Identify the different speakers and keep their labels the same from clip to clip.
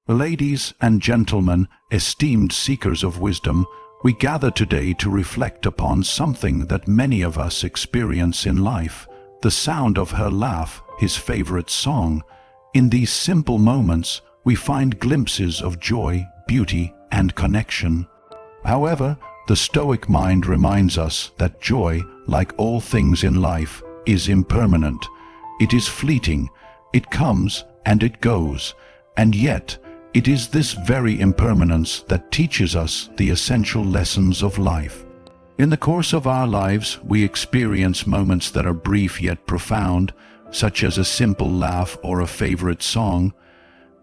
Speaker 1: Ladies and gentlemen, esteemed seekers of wisdom, we gather today to reflect upon something that many of us experience in life: the sound of her laugh, his favorite song. In these simple moments, we find glimpses of joy, beauty, and connection. However, the Stoic mind reminds us that joy, like all things in life, is impermanent. It is fleeting, it comes and it goes, and yet it is this very impermanence that teaches us the essential lessons of life. In the course of our lives, we experience moments that are brief yet profound, such as a simple laugh or a favorite song.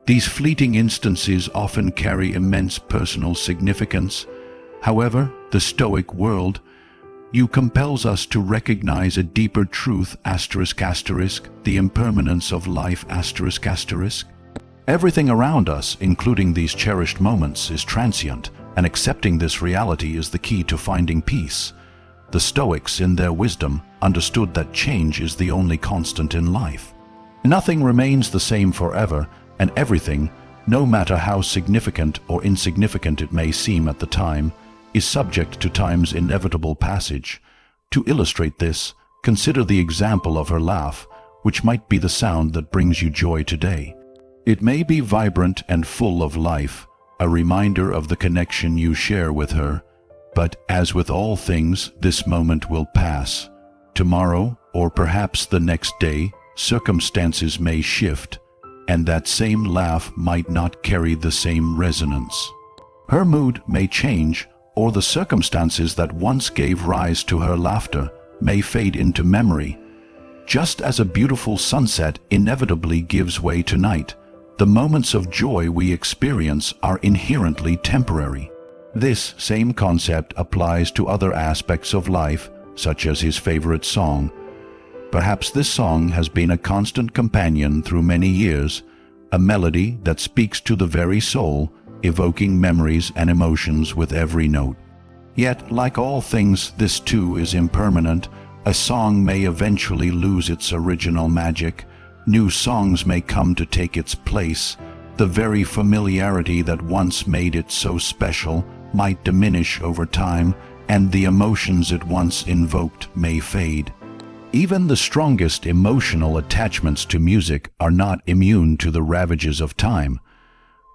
Speaker 1: These fleeting instances often carry immense personal significance. However, the Stoic world compels us to recognize a deeper truth, the impermanence of life, Everything around us, including these cherished moments, is transient, and accepting this reality is the key to finding peace. The Stoics, in their wisdom, understood that change is the only constant in life. Nothing remains the same forever, and everything, no matter how significant or insignificant it may seem at the time, is subject to time's inevitable passage. To illustrate this, consider the example of her laugh, which might be the sound that brings you joy today. It may be vibrant and full of life, a reminder of the connection you share with her, but as with all things, this moment will pass. Tomorrow, or perhaps the next day, circumstances may shift, and that same laugh might not carry the same resonance. Her mood may change, or the circumstances that once gave rise to her laughter may fade into memory. Just as a beautiful sunset inevitably gives way to night, the moments of joy we experience are inherently temporary. This same concept applies to other aspects of life, such as his favorite song. Perhaps this song has been a constant companion through many years, a melody that speaks to the very soul, evoking memories and emotions with every note. Yet, like all things, this too is impermanent. A song may eventually lose its original magic. New songs may come to take its place. The very familiarity that once made it so special might diminish over time, and the emotions it once invoked may fade. Even the strongest emotional attachments to music are not immune to the ravages of time.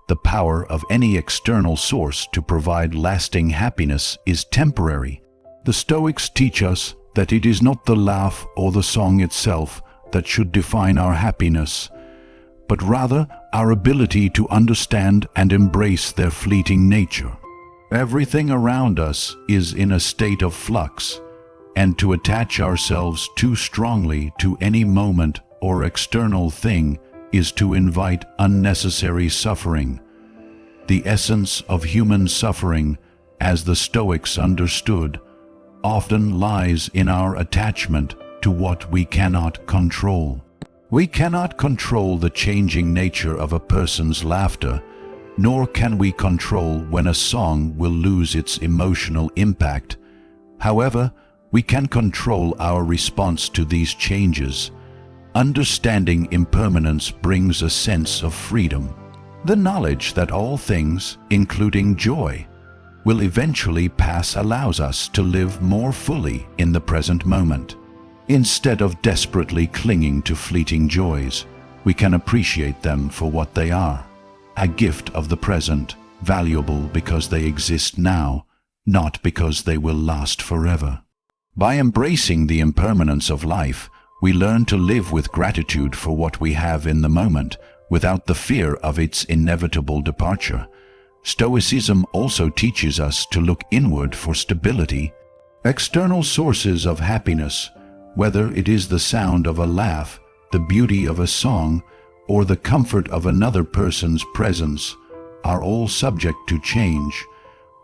Speaker 1: The power of any external source to provide lasting happiness is temporary. The Stoics teach us that it is not the laugh or the song itself that should define our happiness, but rather our ability to understand and embrace their fleeting nature. Everything around us is in a state of flux, and to attach ourselves too strongly to any moment or external thing is to invite unnecessary suffering. The essence of human suffering, as the Stoics understood, often lies in our attachment to what we cannot control. We cannot control the changing nature of a person's laughter, nor can we control when a song will lose its emotional impact. However, we can control our response to these changes. Understanding impermanence brings a sense of freedom. The knowledge that all things, including joy, will eventually pass allows us to live more fully in the present moment. Instead of desperately clinging to fleeting joys, we can appreciate them for what they are, a gift of the present, valuable because they exist now, not because they will last forever. By embracing the impermanence of life, we learn to live with gratitude for what we have in the moment, without the fear of its inevitable departure. Stoicism also teaches us to look inward for stability. External sources of happiness, whether it is the sound of a laugh, the beauty of a song, or the comfort of another person's presence, are all subject to change.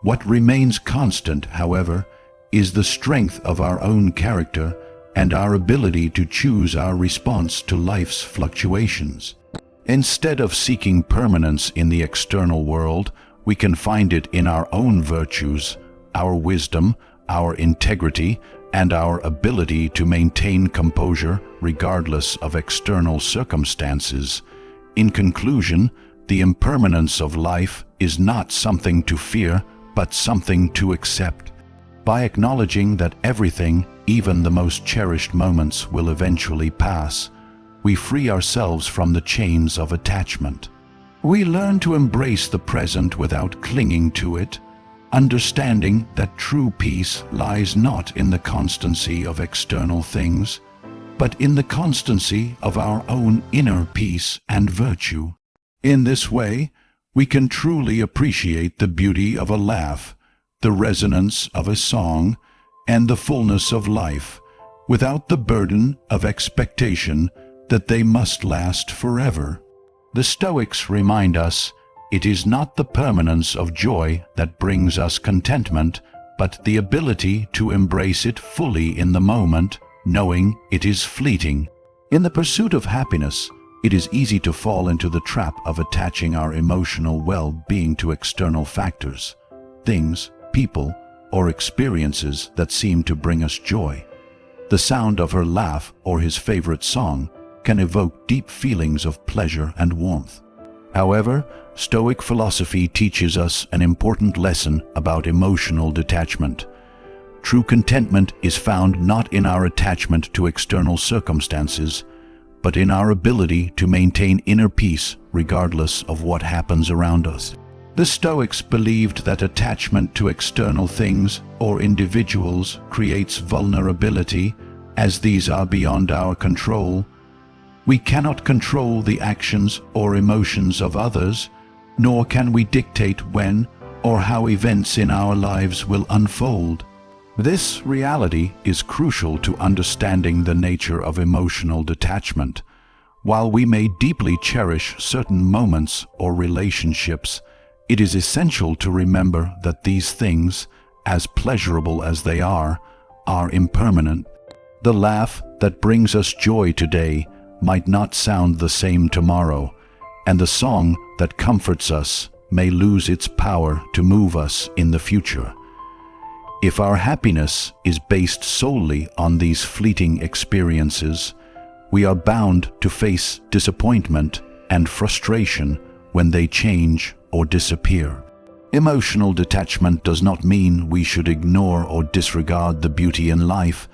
Speaker 1: What remains constant, however, is the strength of our own character and our ability to choose our response to life's fluctuations. Instead of seeking permanence in the external world, we can find it in our own virtues, our wisdom, our integrity, and our ability to maintain composure regardless of external circumstances. In conclusion, the impermanence of life is not something to fear, but something to accept. By acknowledging that everything, even the most cherished moments, will eventually pass, we free ourselves from the chains of attachment. We learn to embrace the present without clinging to it, understanding that true peace lies not in the constancy of external things, but in the constancy of our own inner peace and virtue. In this way, we can truly appreciate the beauty of a laugh, the resonance of a song, and the fullness of life, without the burden of expectation that they must last forever. The Stoics remind us it is not the permanence of joy that brings us contentment, but the ability to embrace it fully in the moment, knowing it is fleeting. In the pursuit of happiness, it is easy to fall into the trap of attaching our emotional well-being to external factors, things, people, or experiences that seem to bring us joy. The sound of her laugh or his favorite song can evoke deep feelings of pleasure and warmth. However, Stoic philosophy teaches us an important lesson about emotional detachment. True contentment is found not in our attachment to external circumstances, but in our ability to maintain inner peace regardless of what happens around us. The Stoics believed that attachment to external things or individuals creates vulnerability, as these are beyond our control. We cannot control the actions or emotions of others, nor can we dictate when or how events in our lives will unfold. This reality is crucial to understanding the nature of emotional detachment. While we may deeply cherish certain moments or relationships, it is essential to remember that these things, as pleasurable as they are impermanent. The laugh that brings us joy today might not sound the same tomorrow, and the song that comforts us may lose its power to move us in the future. If our happiness is based solely on these fleeting experiences, we are bound to face disappointment and frustration when they change or disappear. Emotional detachment does not mean we should ignore or disregard the beauty in life,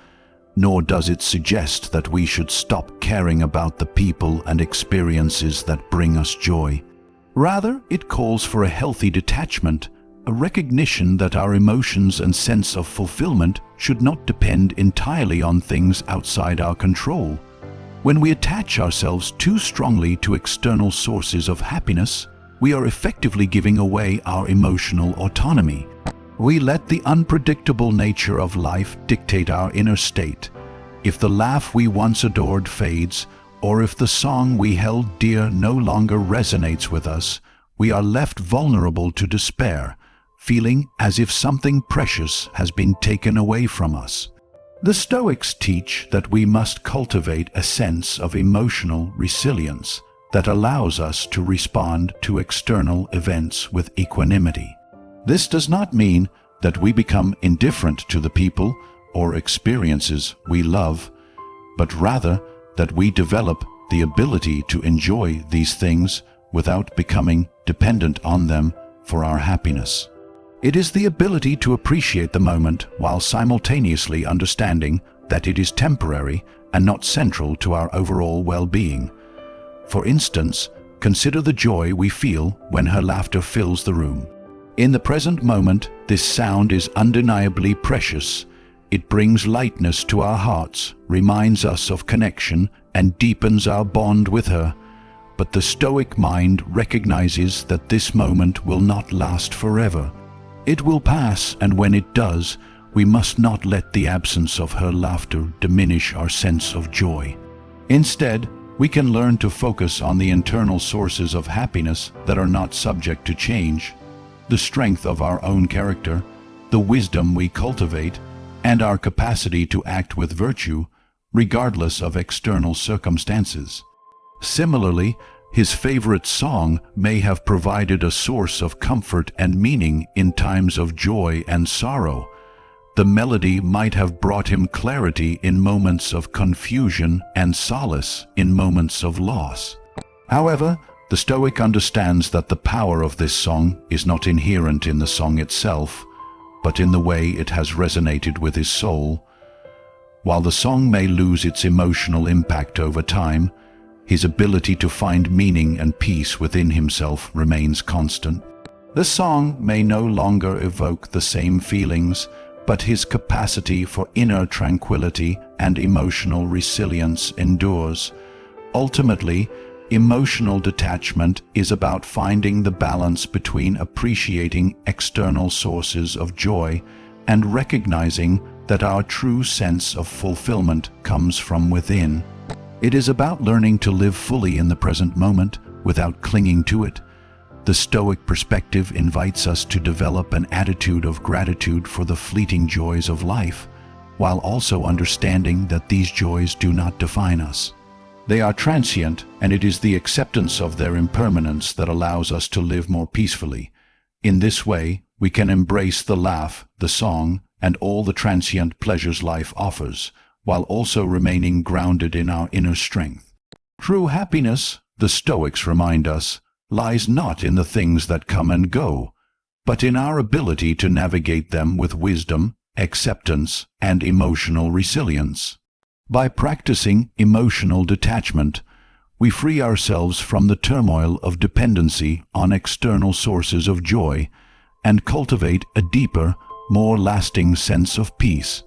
Speaker 1: nor does it suggest that we should stop caring about the people and experiences that bring us joy. Rather, it calls for a healthy detachment, a recognition that our emotions and sense of fulfillment should not depend entirely on things outside our control. When we attach ourselves too strongly to external sources of happiness, we are effectively giving away our emotional autonomy. We let the unpredictable nature of life dictate our inner state. If the laugh we once adored fades, or if the song we held dear no longer resonates with us, we are left vulnerable to despair, feeling as if something precious has been taken away from us. The Stoics teach that we must cultivate a sense of emotional resilience that allows us to respond to external events with equanimity. This does not mean that we become indifferent to the people or experiences we love, but rather that we develop the ability to enjoy these things without becoming dependent on them for our happiness. It is the ability to appreciate the moment while simultaneously understanding that it is temporary and not central to our overall well-being. For instance, consider the joy we feel when her laughter fills the room. In the present moment, this sound is undeniably precious. It brings lightness to our hearts, reminds us of connection, and deepens our bond with her. But the Stoic mind recognizes that this moment will not last forever. It will pass, and when it does, we must not let the absence of her laughter diminish our sense of joy. Instead, we can learn to focus on the internal sources of happiness that are not subject to change, the strength of our own character, the wisdom we cultivate, and our capacity to act with virtue, regardless of external circumstances. Similarly, his favorite song may have provided a source of comfort and meaning in times of joy and sorrow. The melody might have brought him clarity in moments of confusion and solace in moments of loss. However, The Stoic understands that the power of this song is not inherent in the song itself, but in the way it has resonated with his soul. While the song may lose its emotional impact over time, his ability to find meaning and peace within himself remains constant. The song may no longer evoke the same feelings, but his capacity for inner tranquility and emotional resilience endures. Ultimately, emotional detachment is about finding the balance between appreciating external sources of joy and recognizing that our true sense of fulfillment comes from within. It is about learning to live fully in the present moment without clinging to it. The Stoic perspective invites us to develop an attitude of gratitude for the fleeting joys of life, while also understanding that these joys do not define us. They are transient, and it is the acceptance of their impermanence that allows us to live more peacefully. In this way, we can embrace the laugh, the song, and all the transient pleasures life offers, while also remaining grounded in our inner strength. True happiness, the Stoics remind us, lies not in the things that come and go, but in our ability to navigate them with wisdom, acceptance, and emotional resilience. By practicing emotional detachment, we free ourselves from the turmoil of dependency on external sources of joy and cultivate a deeper, more lasting sense of peace.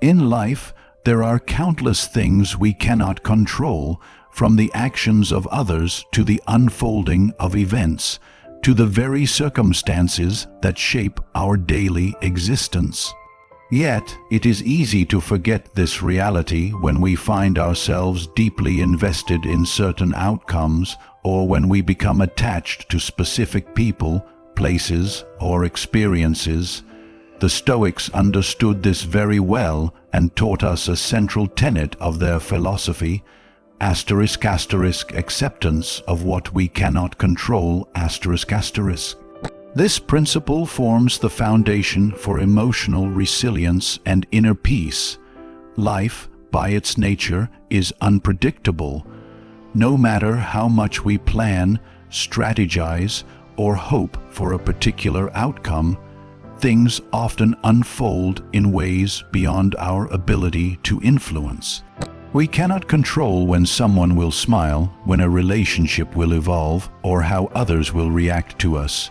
Speaker 1: In life, there are countless things we cannot control, from the actions of others to the unfolding of events, to the very circumstances that shape our daily existence. Yet, it is easy to forget this reality when we find ourselves deeply invested in certain outcomes or when we become attached to specific people, places, or experiences. The Stoics understood this very well and taught us a central tenet of their philosophy, acceptance of what we cannot control, This principle forms the foundation for emotional resilience and inner peace. Life, by its nature, is unpredictable. No matter how much we plan, strategize, or hope for a particular outcome, things often unfold in ways beyond our ability to influence. We cannot control when someone will smile, when a relationship will evolve, or how others will react to us.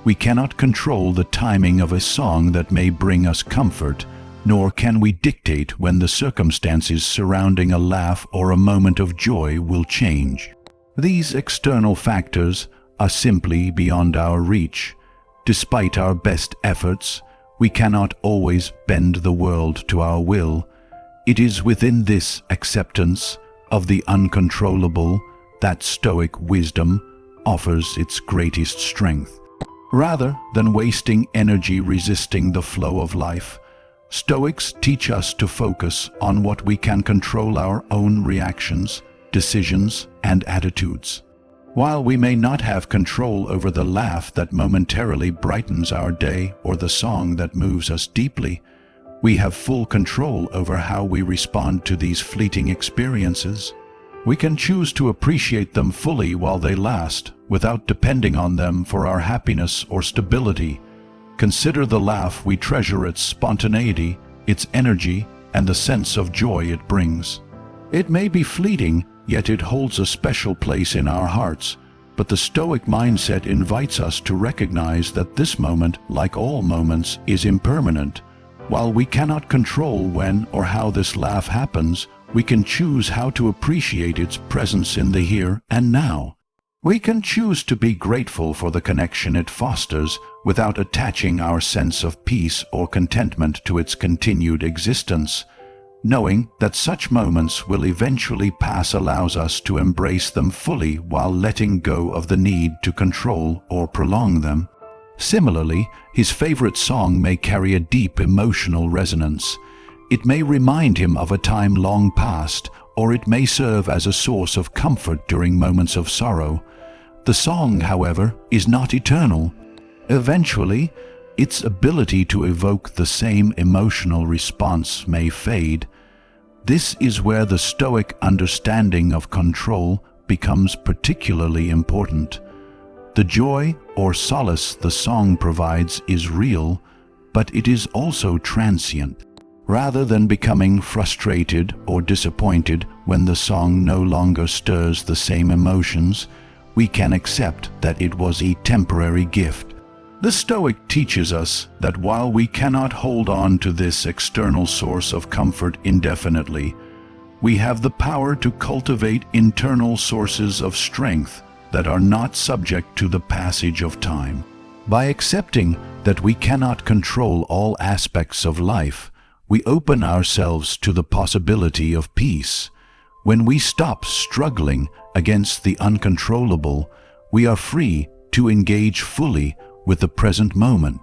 Speaker 1: We cannot control the timing of a song that may bring us comfort, nor can we dictate when the circumstances surrounding a laugh or a moment of joy will change. These external factors are simply beyond our reach. Despite our best efforts, we cannot always bend the world to our will. It is within this acceptance of the uncontrollable that Stoic wisdom offers its greatest strength. Rather than wasting energy resisting the flow of life, Stoics teach us to focus on what we can control: our own reactions, decisions, and attitudes. While we may not have control over the laugh that momentarily brightens our day or the song that moves us deeply, we have full control over how we respond to these fleeting experiences. We can choose to appreciate them fully while they last, without depending on them for our happiness or stability. Consider the laugh. We treasure its spontaneity, its energy, and the sense of joy it brings. It may be fleeting, yet it holds a special place in our hearts. But the Stoic mindset invites us to recognize that this moment, like all moments, is impermanent. While we cannot control when or how this laugh happens, we can choose how to appreciate its presence in the here and now. We can choose to be grateful for the connection it fosters without attaching our sense of peace or contentment to its continued existence. Knowing that such moments will eventually pass allows us to embrace them fully while letting go of the need to control or prolong them. Similarly, his favorite song may carry a deep emotional resonance. It may remind him of a time long past, or it may serve as a source of comfort during moments of sorrow. The song, however, is not eternal. Eventually, its ability to evoke the same emotional response may fade. This is where the Stoic understanding of control, becomes particularly important. The joy or solace the song provides is real, but it is also transient. Rather than becoming frustrated or disappointed when the song no longer stirs the same emotions, we can accept that it was a temporary gift. The Stoic teaches us that while we cannot hold on to this external source of comfort indefinitely, we have the power to cultivate internal sources of strength that are not subject to the passage of time. By accepting that we cannot control all aspects of life, we open ourselves to the possibility of peace. When we stop struggling against the uncontrollable, we are free to engage fully with the present moment.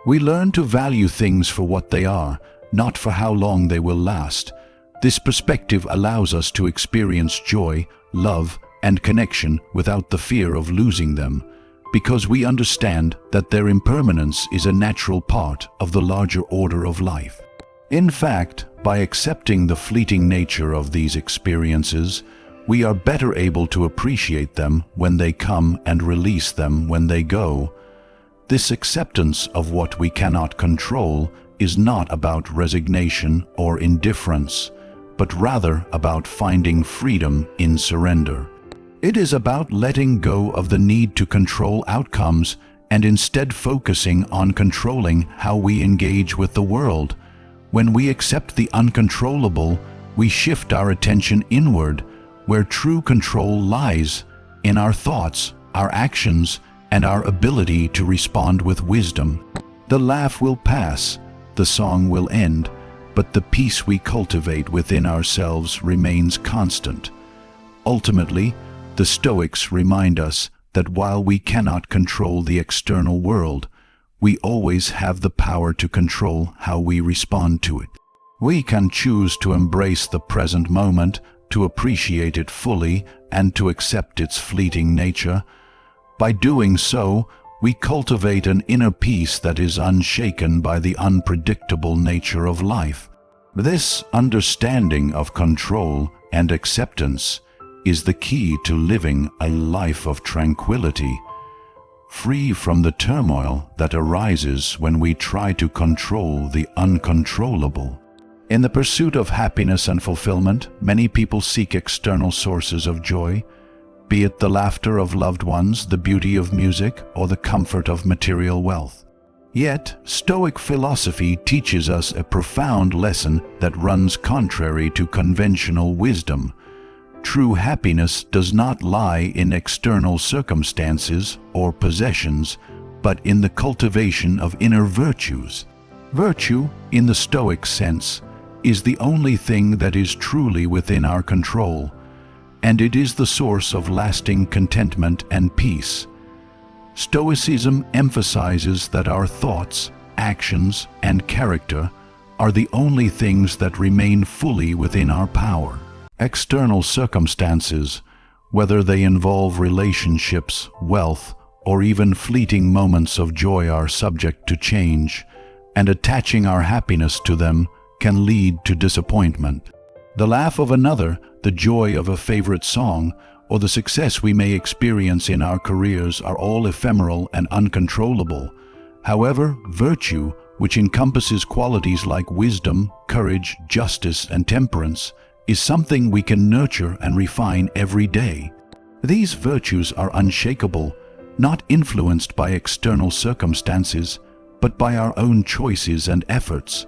Speaker 1: We learn to value things for what they are, not for how long they will last. This perspective allows us to experience joy, love, and connection without the fear of losing them, because we understand that their impermanence is a natural part of the larger order of life. In fact, by accepting the fleeting nature of these experiences, we are better able to appreciate them when they come and release them when they go. This acceptance of what we cannot control is not about resignation or indifference, but rather about finding freedom in surrender. It is about letting go of the need to control outcomes and instead focusing on controlling how we engage with the world. When we accept the uncontrollable, we shift our attention inward, where true control lies, in our thoughts, our actions, and our ability to respond with wisdom. The laugh will pass, the song will end, but the peace we cultivate within ourselves remains constant. Ultimately, the Stoics remind us that while we cannot control the external world, we always have the power to control how we respond to it. We can choose to embrace the present moment, to appreciate it fully, and to accept its fleeting nature. By doing so, we cultivate an inner peace that is unshaken by the unpredictable nature of life. This understanding of control and acceptance is the key to living a life of tranquility, free from the turmoil that arises when we try to control the uncontrollable. In the pursuit of happiness and fulfillment, many people seek external sources of joy, be it the laughter of loved ones, the beauty of music, or the comfort of material wealth. Yet, Stoic philosophy teaches us a profound lesson that runs contrary to conventional wisdom. True happiness does not lie in external circumstances or possessions, but in the cultivation of inner virtues. Virtue, in the Stoic sense, is the only thing that is truly within our control, and it is the source of lasting contentment and peace. Stoicism emphasizes that our thoughts, actions, and character are the only things that remain fully within our power. External circumstances, whether they involve relationships, wealth, or even fleeting moments of joy, are subject to change, and attaching our happiness to them can lead to disappointment. The laugh of another, the joy of a favorite song, or the success we may experience in our careers are all ephemeral and uncontrollable. However, virtue, which encompasses qualities like wisdom, courage, justice, and temperance, is something we can nurture and refine every day. These virtues are unshakable, not influenced by external circumstances, but by our own choices and efforts.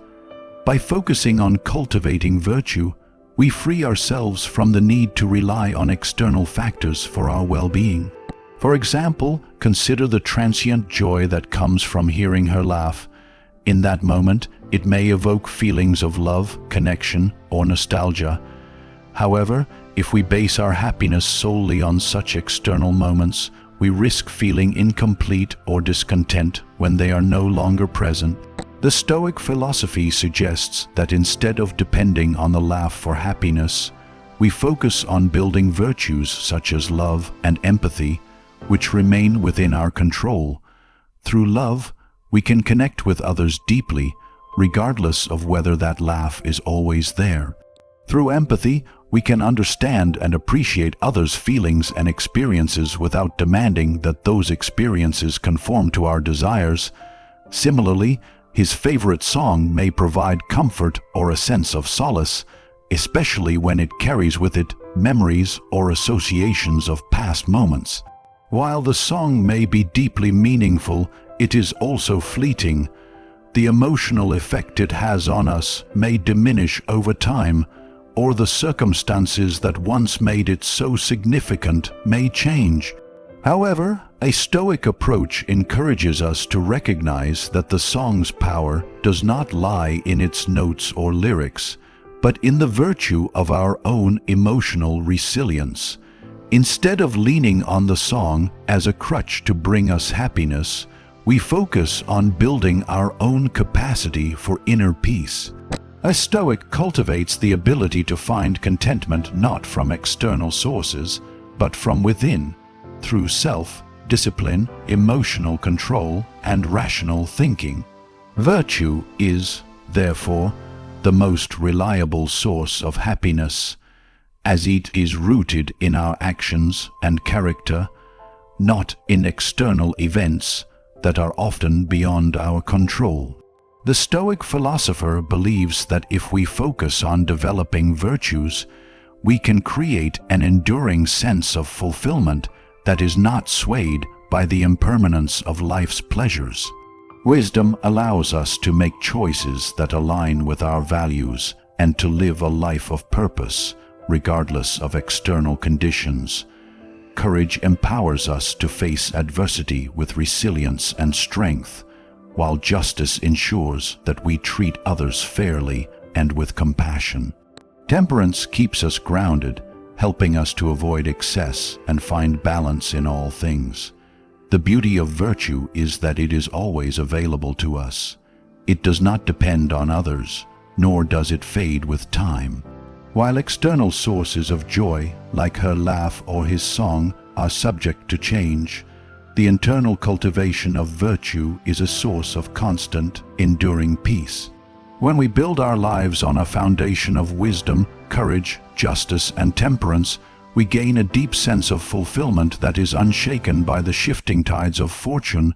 Speaker 1: By focusing on cultivating virtue, we free ourselves from the need to rely on external factors for our well-being. For example, consider the transient joy that comes from hearing her laugh. In that moment, it may evoke feelings of love, connection, or nostalgia. However, if we base our happiness solely on such external moments, we risk feeling incomplete or discontent when they are no longer present. The Stoic philosophy suggests that instead of depending on the laugh for happiness, we focus on building virtues such as love and empathy, which remain within our control. Through love, we can connect with others deeply, regardless of whether that laugh is always there. Through empathy, We can understand and appreciate others' feelings and experiences without demanding that those experiences conform to our desires. Similarly, his favorite song may provide comfort or a sense of solace, especially when it carries with it memories or associations of past moments. While the song may be deeply meaningful, it is also fleeting. The emotional effect it has on us may diminish over time, or the circumstances that once made it so significant may change. However, a Stoic approach encourages us to recognize that the song's power does not lie in its notes or lyrics, but in the virtue of our own emotional resilience. Instead of leaning on the song as a crutch to bring us happiness, we focus on building our own capacity for inner peace. A Stoic cultivates the ability to find contentment not from external sources, but from within, through self-discipline, emotional control, and rational thinking. Virtue is, therefore, the most reliable source of happiness, as it is rooted in our actions and character, not in external events that are often beyond our control. The Stoic philosopher believes that if we focus on developing virtues, we can create an enduring sense of fulfillment that is not swayed by the impermanence of life's pleasures. Wisdom allows us to make choices that align with our values and to live a life of purpose, regardless of external conditions. Courage empowers us to face adversity with resilience and strength, while justice ensures that we treat others fairly and with compassion. Temperance keeps us grounded, helping us to avoid excess and find balance in all things. The beauty of virtue is that it is always available to us. It does not depend on others, nor does it fade with time. While external sources of joy, like her laugh or his song, are subject to change, the internal cultivation of virtue is a source of constant, enduring peace. When we build our lives on a foundation of wisdom, courage, justice, and temperance, we gain a deep sense of fulfillment that is unshaken by the shifting tides of fortune.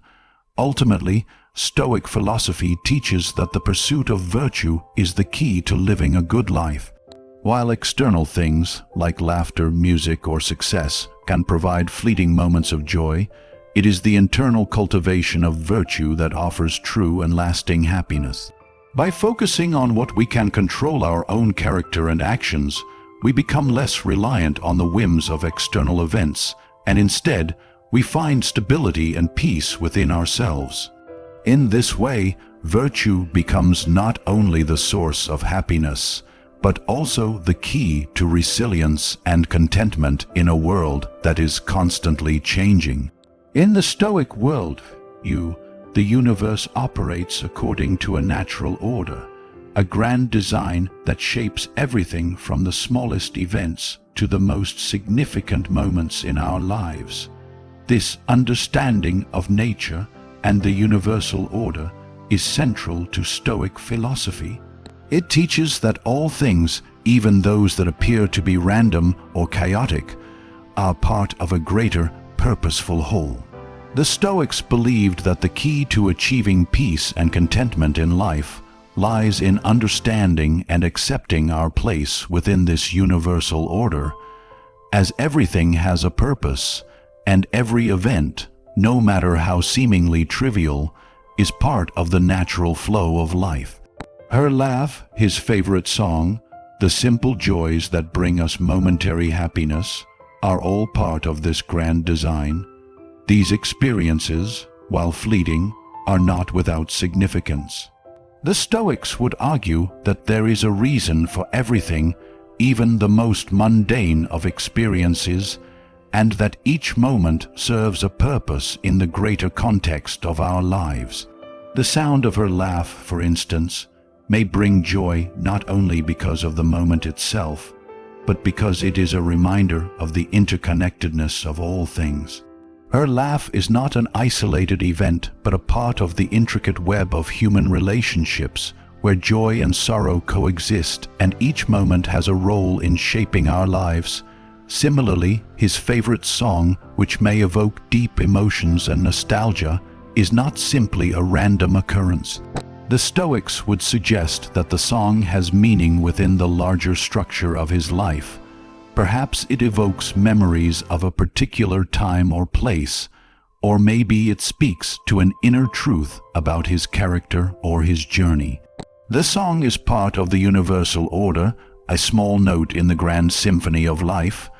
Speaker 1: Ultimately, Stoic philosophy teaches that the pursuit of virtue is the key to living a good life. While external things, like laughter, music, or success, can provide fleeting moments of joy, it is the internal cultivation of virtue that offers true and lasting happiness. By focusing on what we can control our own character and actions, we become less reliant on the whims of external events, and instead, we find stability and peace within ourselves. In this way, virtue becomes not only the source of happiness, but also the key to resilience and contentment in a world that is constantly changing. In the Stoic worldview, the universe operates according to a natural order, a grand design that shapes everything from the smallest events to the most significant moments in our lives. This understanding of nature and the universal order is central to Stoic philosophy. It teaches that all things, even those that appear to be random or chaotic, are part of a greater, purposeful whole. The Stoics believed that the key to achieving peace and contentment in life lies in understanding and accepting our place within this universal order, as everything has a purpose, and every event, no matter how seemingly trivial, is part of the natural flow of life. Her laugh, his favorite song, the simple joys that bring us momentary happiness, are all part of this grand design. These experiences, while fleeting, are not without significance. The Stoics would argue that there is a reason for everything, even the most mundane of experiences, and that each moment serves a purpose in the greater context of our lives. The sound of her laugh, for instance, may bring joy not only because of the moment itself, but because it is a reminder of the interconnectedness of all things. Her laugh is not an isolated event, but a part of the intricate web of human relationships where joy and sorrow coexist and each moment has a role in shaping our lives. Similarly, his favorite song, which may evoke deep emotions and nostalgia, is not simply a random occurrence. The Stoics would suggest that the song has meaning within the larger structure of his life. Perhaps it evokes memories of a particular time or place, or maybe it speaks to an inner truth about his character or his journey. The song is part of the universal order, a small note in the grand symphony of life.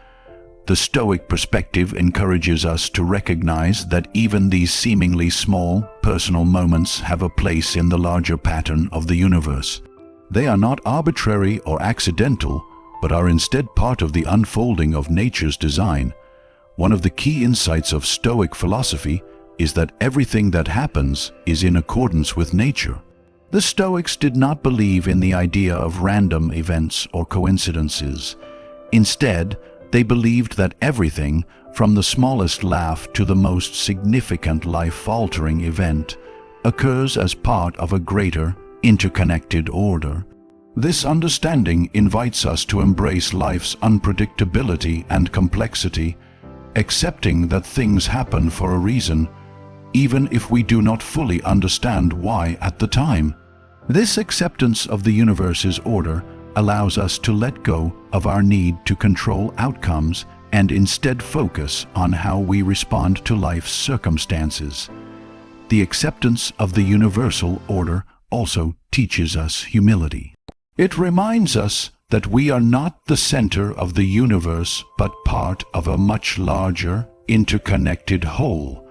Speaker 1: The Stoic perspective encourages us to recognize that even these seemingly small, personal moments have a place in the larger pattern of the universe. They are not arbitrary or accidental, but are instead part of the unfolding of nature's design. One of the key insights of Stoic philosophy is that everything that happens is in accordance with nature. The Stoics did not believe in the idea of random events or coincidences. Instead, they believed that everything, from the smallest laugh to the most significant life-altering event, occurs as part of a greater, interconnected order. This understanding invites us to embrace life's unpredictability and complexity, accepting that things happen for a reason, even if we do not fully understand why at the time. This acceptance of the universe's order allows us to let go of our need to control outcomes and instead focus on how we respond to life's circumstances. The acceptance of the universal order also teaches us humility. It reminds us that we are not the center of the universe but part of a much larger, interconnected whole.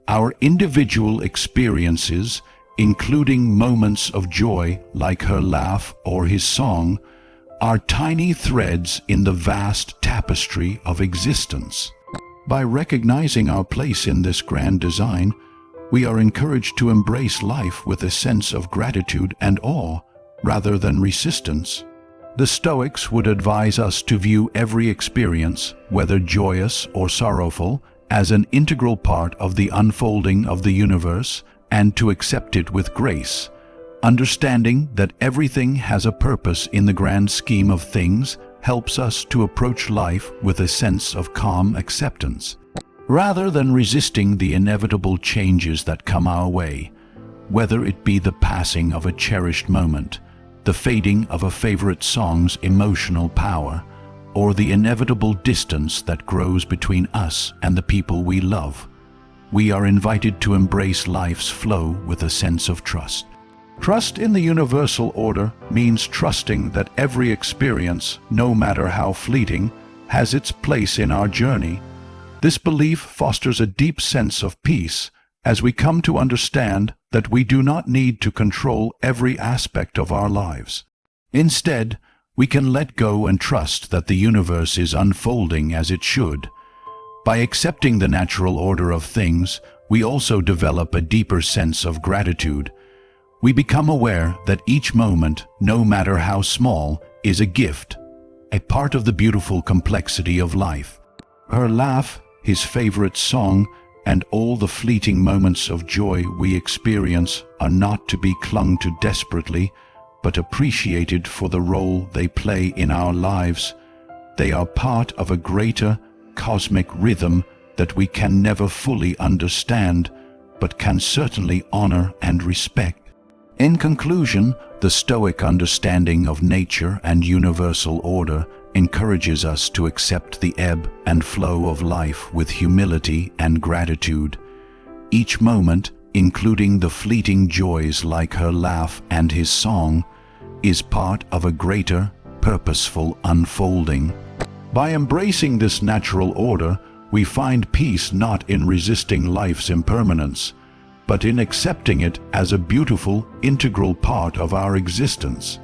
Speaker 1: Our individual experiences, including moments of joy like her laugh or his song, are tiny threads in the vast tapestry of existence. By recognizing our place in this grand design, we are encouraged to embrace life with a sense of gratitude and awe rather than resistance. The Stoics would advise us to view every experience, whether joyous or sorrowful, as an integral part of the unfolding of the universe and to accept it with grace. Understanding that everything has a purpose in the grand scheme of things helps us to approach life with a sense of calm acceptance. Rather than resisting the inevitable changes that come our way, whether it be the passing of a cherished moment, the fading of a favorite song's emotional power, or the inevitable distance that grows between us and the people we love, we are invited to embrace life's flow with a sense of trust. Trust in the universal order means trusting that every experience, no matter how fleeting, has its place in our journey. This belief fosters a deep sense of peace as we come to understand that we do not need to control every aspect of our lives. Instead, we can let go and trust that the universe is unfolding as it should. By accepting the natural order of things, we also develop a deeper sense of gratitude. We become aware that each moment, no matter how small, is a gift, a part of the beautiful complexity of life. Her laugh, his favorite song, and all the fleeting moments of joy we experience are not to be clung to desperately, but appreciated for the role they play in our lives. They are part of a greater, cosmic rhythm that we can never fully understand, but can certainly honor and respect. In conclusion, the Stoic understanding of nature and universal order encourages us to accept the ebb and flow of life with humility and gratitude. Each moment, including the fleeting joys like her laugh and his song, is part of a greater, purposeful unfolding. By embracing this natural order, we find peace not in resisting life's impermanence, but in accepting it as a beautiful, integral part of our existence.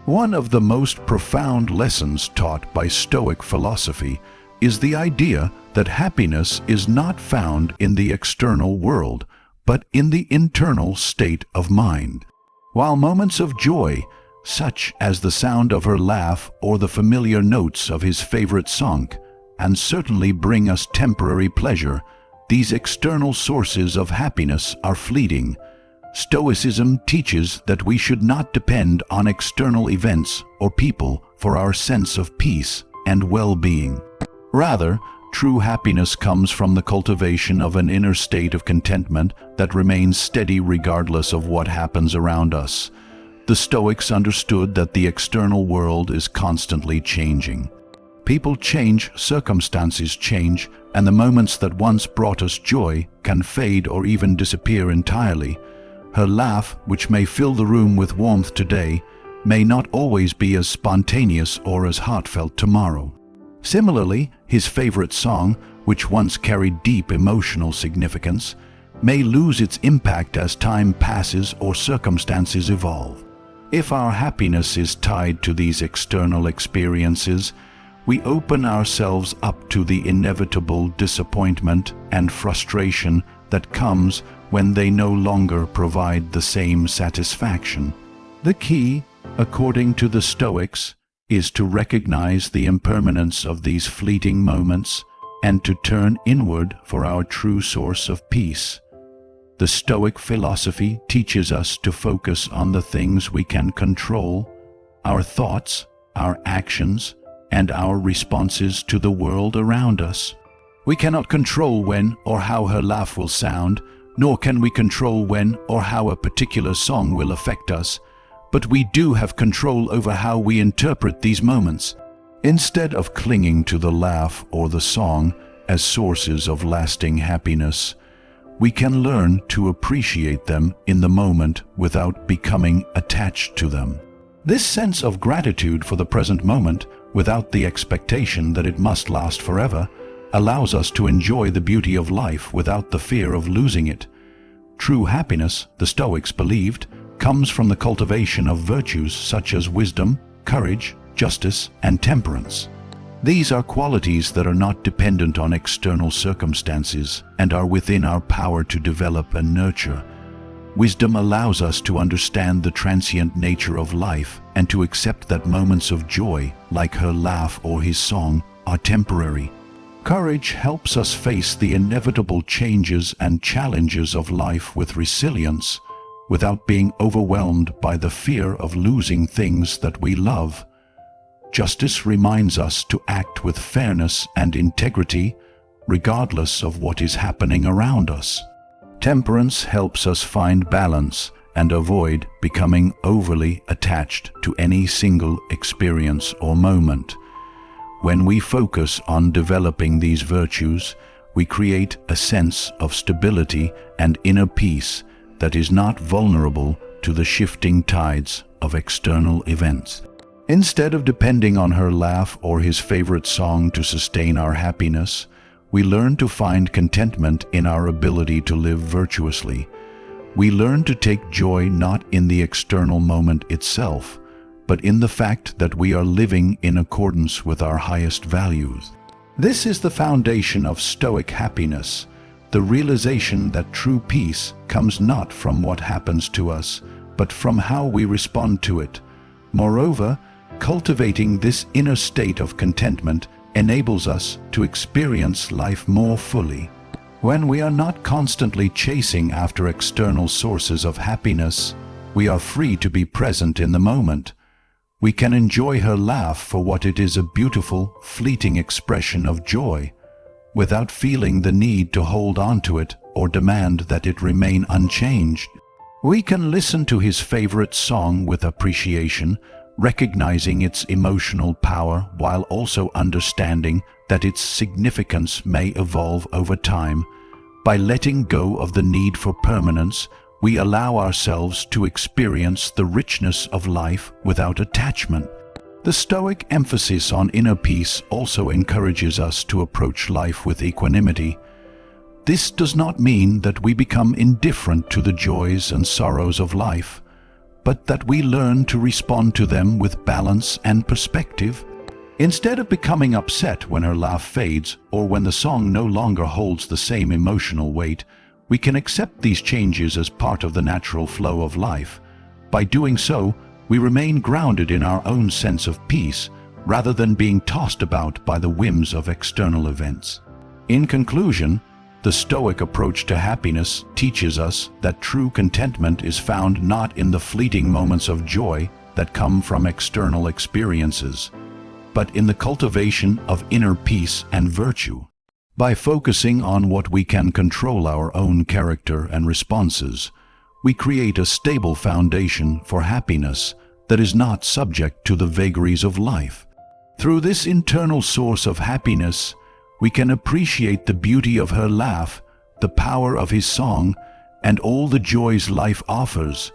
Speaker 1: One of the most profound lessons taught by Stoic philosophy is the idea that happiness is not found in the external world, but in the internal state of mind. While moments of joy, such as the sound of her laugh or the familiar notes of his favorite song, and certainly bring us temporary pleasure, these external sources of happiness are fleeting. Stoicism teaches that we should not depend on external events or people for our sense of peace and well-being. Rather, true happiness comes from the cultivation of an inner state of contentment that remains steady regardless of what happens around us. The Stoics understood that the external world is constantly changing. People change, circumstances change, and the moments that once brought us joy can fade or even disappear entirely. Her laugh, which may fill the room with warmth today, may not always be as spontaneous or as heartfelt tomorrow. Similarly, his favorite song, which once carried deep emotional significance, may lose its impact as time passes or circumstances evolve. If our happiness is tied to these external experiences, we open ourselves up to the inevitable disappointment and frustration that comes when they no longer provide the same satisfaction. The key, according to the Stoics, is to recognize the impermanence of these fleeting moments and to turn inward for our true source of peace. The Stoic philosophy teaches us to focus on the things we can control, our thoughts, our actions, and our responses to the world around us. We cannot control when or how her laugh will sound, nor can we control when or how a particular song will affect us, but we do have control over how we interpret these moments. Instead of clinging to the laugh or the song as sources of lasting happiness, we can learn to appreciate them in the moment without becoming attached to them. This sense of gratitude for the present moment, without the expectation that it must last forever, allows us to enjoy the beauty of life without the fear of losing it. True happiness, the Stoics believed, comes from the cultivation of virtues such as wisdom, courage, justice, and temperance. These are qualities that are not dependent on external circumstances and are within our power to develop and nurture. Wisdom allows us to understand the transient nature of life and to accept that moments of joy, like her laugh or his song, are temporary. Courage helps us face the inevitable changes and challenges of life with resilience, without being overwhelmed by the fear of losing things that we love. Justice reminds us to act with fairness and integrity, regardless of what is happening around us. Temperance helps us find balance and avoid becoming overly attached to any single experience or moment. When we focus on developing these virtues, we create a sense of stability and inner peace that is not vulnerable to the shifting tides of external events. Instead of depending on her laugh or his favorite song to sustain our happiness, we learn to find contentment in our ability to live virtuously. We learn to take joy not in the external moment itself, but in the fact that we are living in accordance with our highest values. This is the foundation of Stoic happiness, the realization that true peace comes not from what happens to us, but from how we respond to it. Moreover, cultivating this inner state of contentment enables us to experience life more fully. When we are not constantly chasing after external sources of happiness, we are free to be present in the moment. We can enjoy her laugh for what it is, a beautiful, fleeting expression of joy, without feeling the need to hold on to it or demand that it remain unchanged. We can listen to his favorite song with appreciation, recognizing its emotional power while also understanding that its significance may evolve over time. By letting go of the need for permanence, we allow ourselves to experience the richness of life without attachment. The Stoic emphasis on inner peace also encourages us to approach life with equanimity. This does not mean that we become indifferent to the joys and sorrows of life, but that we learn to respond to them with balance and perspective. Instead of becoming upset when her laugh fades or when the song no longer holds the same emotional weight, we can accept these changes as part of the natural flow of life. By doing so, we remain grounded in our own sense of peace, rather than being tossed about by the whims of external events. In conclusion, The Stoic approach to happiness teaches us that true contentment is found not in the fleeting moments of joy that come from external experiences, but in the cultivation of inner peace and virtue. By focusing on what we can control, our own character and responses, we create a stable foundation for happiness that is not subject to the vagaries of life. Through this internal source of happiness, we can appreciate the beauty of her laugh, the power of his song, and all the joys life offers,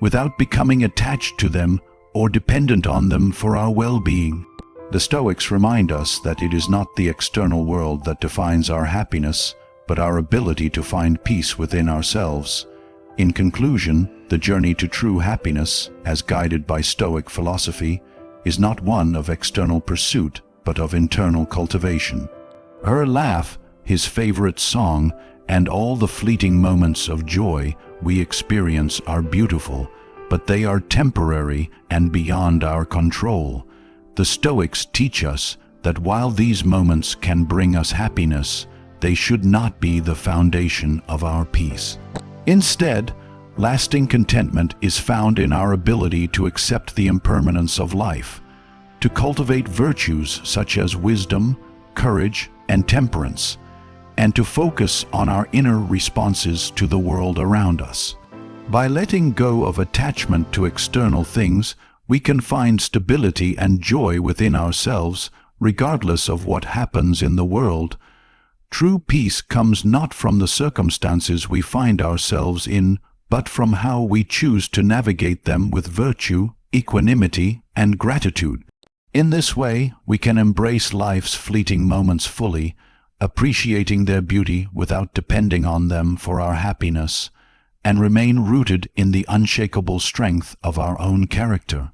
Speaker 1: without becoming attached to them or dependent on them for our well-being. The Stoics remind us that it is not the external world that defines our happiness, but our ability to find peace within ourselves. In conclusion, the journey to true happiness, as guided by Stoic philosophy, is not one of external pursuit, but of internal cultivation. Her laugh, his favorite song, and all the fleeting moments of joy we experience are beautiful, but they are temporary and beyond our control. The Stoics teach us that while these moments can bring us happiness, they should not be the foundation of our peace. Instead, lasting contentment is found in our ability to accept the impermanence of life, to cultivate virtues such as wisdom, courage, and temperance, and to focus on our inner responses to the world around us. By letting go of attachment to external things, we can find stability and joy within ourselves, regardless of what happens in the world. True peace comes not from the circumstances we find ourselves in, but from how we choose to navigate them with virtue, equanimity, and gratitude. In this way, we can embrace life's fleeting moments fully, appreciating their beauty without depending on them for our happiness, and remain rooted in the unshakable strength of our own character.